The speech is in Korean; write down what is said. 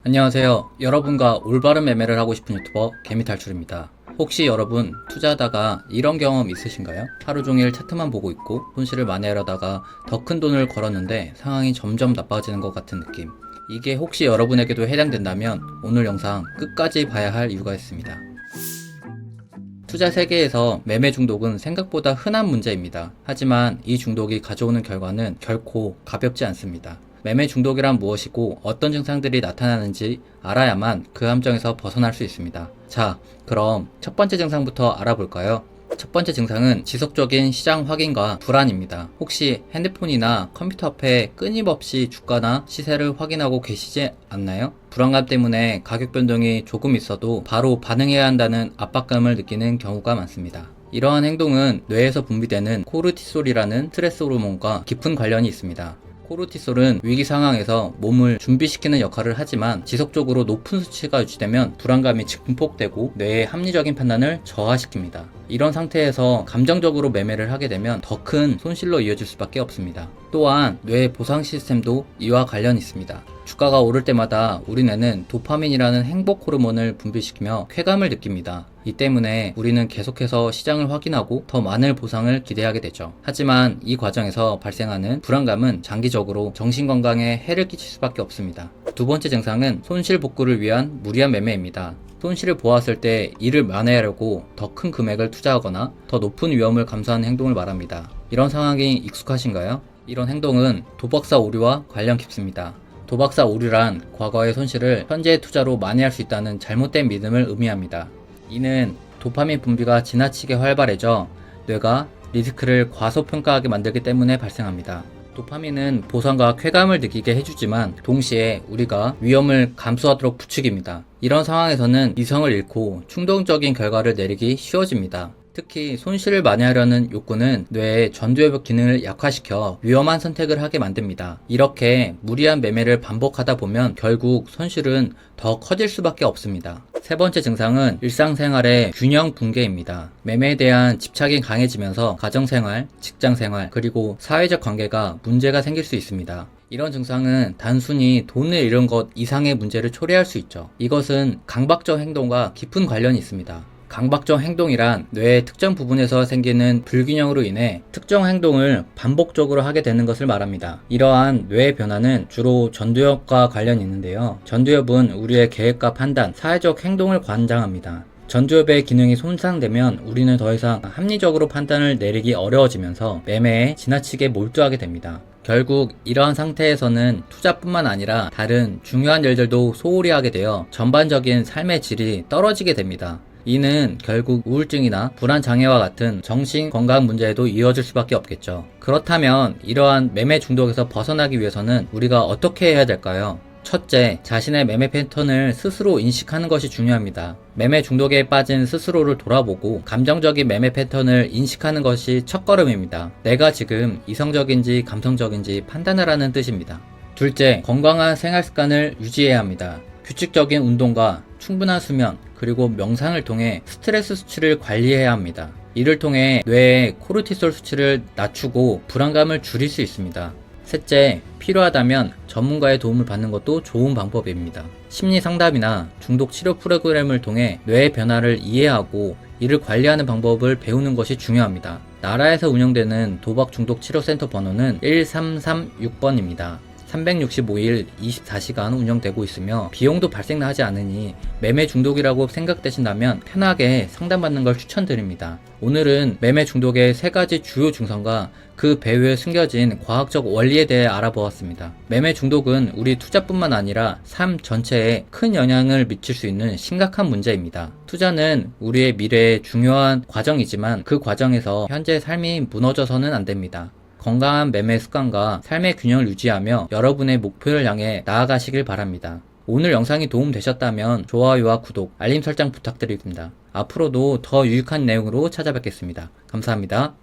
안녕하세요. 여러분과 올바른 매매를 하고 싶은 유튜버 개미탈출입니다. 혹시 여러분 투자하다가 이런 경험 있으신가요? 하루 종일 차트만 보고 있고 손실을 만회하려다가 더 큰 돈을 걸었는데 상황이 점점 나빠지는 것 같은 느낌. 이게 혹시 여러분에게도 해당된다면 오늘 영상 끝까지 봐야 할 이유가 있습니다. 투자 세계에서 매매 중독은 생각보다 흔한 문제입니다. 하지만 이 중독이 가져오는 결과는 결코 가볍지 않습니다. 매매 중독이란 무엇이고 어떤 증상들이 나타나는지 알아야만 그 함정에서 벗어날 수 있습니다. 자, 그럼 첫 번째 증상부터 알아볼까요? 첫 번째 증상은 지속적인 시장 확인과 불안입니다. 혹시 핸드폰이나 컴퓨터 앞에 끊임없이 주가나 시세를 확인하고 계시지 않나요? 불안감 때문에 가격 변동이 조금 있어도 바로 반응해야 한다는 압박감을 느끼는 경우가 많습니다. 이러한 행동은 뇌에서 분비되는 코르티솔이라는 스트레스 호르몬과 깊은 관련이 있습니다. 코르티솔은 위기 상황에서 몸을 준비시키는 역할을 하지만 지속적으로 높은 수치가 유지되면 불안감이 증폭되고 뇌의 합리적인 판단을 저하시킵니다. 이런 상태에서 감정적으로 매매를 하게 되면 더 큰 손실로 이어질 수밖에 없습니다. 또한 뇌의 보상 시스템도 이와 관련이 있습니다. 주가가 오를 때마다 우리 뇌는 도파민이라는 행복 호르몬을 분비시키며 쾌감을 느낍니다. 이 때문에 우리는 계속해서 시장을 확인하고 더 많은 보상을 기대하게 되죠. 하지만 이 과정에서 발생하는 불안감은 장기적으로 정신건강에 해를 끼칠 수밖에 없습니다. 두 번째 증상은 손실 복구를 위한 무리한 매매입니다. 손실을 보았을 때 이를 만회하려고 더 큰 금액을 투자하거나 더 높은 위험을 감수하는 행동을 말합니다. 이런 상황이 익숙하신가요? 이런 행동은 도박사 오류와 관련 깊습니다. 도박사 오류란 과거의 손실을 현재의 투자로 만회할 수 있다는 잘못된 믿음을 의미합니다. 이는 도파민 분비가 지나치게 활발해져 뇌가 리스크를 과소평가하게 만들기 때문에 발생합니다. 도파민은 보상과 쾌감을 느끼게 해주지만 동시에 우리가 위험을 감수하도록 부추깁니다. 이런 상황에서는 이성을 잃고 충동적인 결과를 내리기 쉬워집니다. 특히 손실을 만회하려는 욕구는 뇌의 전두엽 기능을 약화시켜 위험한 선택을 하게 만듭니다. 이렇게 무리한 매매를 반복하다 보면 결국 손실은 더 커질 수밖에 없습니다. 세 번째 증상은 일상생활의 균형 붕괴입니다. 매매에 대한 집착이 강해지면서 가정생활, 직장생활, 그리고 사회적 관계가 문제가 생길 수 있습니다. 이런 증상은 단순히 돈을 잃은 것 이상의 문제를 초래할 수 있죠. 이것은 강박적 행동과 깊은 관련이 있습니다. 강박적 행동이란 뇌의 특정 부분에서 생기는 불균형으로 인해 특정 행동을 반복적으로 하게 되는 것을 말합니다. 이러한 뇌의 변화는 주로 전두엽과 관련이 있는데요. 전두엽은 우리의 계획과 판단, 사회적 행동을 관장합니다. 전두엽의 기능이 손상되면 우리는 더 이상 합리적으로 판단을 내리기 어려워지면서 매매에 지나치게 몰두하게 됩니다. 결국 이러한 상태에서는 투자뿐만 아니라 다른 중요한 일들도 소홀히 하게 되어 전반적인 삶의 질이 떨어지게 됩니다. 이는 결국 우울증이나 불안 장애와 같은 정신 건강 문제에도 이어질 수밖에 없겠죠. 그렇다면 이러한 매매 중독에서 벗어나기 위해서는 우리가 어떻게 해야 될까요? 첫째, 자신의 매매 패턴을 스스로 인식하는 것이 중요합니다. 매매 중독에 빠진 스스로를 돌아보고 감정적인 매매 패턴을 인식하는 것이 첫걸음입니다. 내가 지금 이성적인지 감성적인지 판단을 하는 뜻입니다. 둘째, 건강한 생활 습관을 유지해야 합니다. 규칙적인 운동과 충분한 수면, 그리고 명상을 통해 스트레스 수치를 관리해야 합니다. 이를 통해 뇌의 코르티솔 수치를 낮추고 불안감을 줄일 수 있습니다. 셋째, 필요하다면 전문가의 도움을 받는 것도 좋은 방법입니다. 심리 상담이나 중독 치료 프로그램을 통해 뇌의 변화를 이해하고 이를 관리하는 방법을 배우는 것이 중요합니다. 나라에서 운영되는 도박 중독 치료센터 번호는 1336번입니다. 365일 24시간 운영되고 있으며 비용도 발생하지 않으니 매매 중독이라고 생각되신다면 편하게 상담받는 걸 추천드립니다. 오늘은 매매 중독의 세 가지 주요 증상과 그 배후에 숨겨진 과학적 원리에 대해 알아보았습니다. 매매 중독은 우리 투자뿐만 아니라 삶 전체에 큰 영향을 미칠 수 있는 심각한 문제입니다. 투자는 우리의 미래의 중요한 과정이지만 그 과정에서 현재 삶이 무너져서는 안 됩니다. 건강한 매매 습관과 삶의 균형을 유지하며 여러분의 목표를 향해 나아가시길 바랍니다. 오늘 영상이 도움되셨다면 좋아요와 구독, 알림 설정 부탁드립니다. 앞으로도 더 유익한 내용으로 찾아뵙겠습니다. 감사합니다.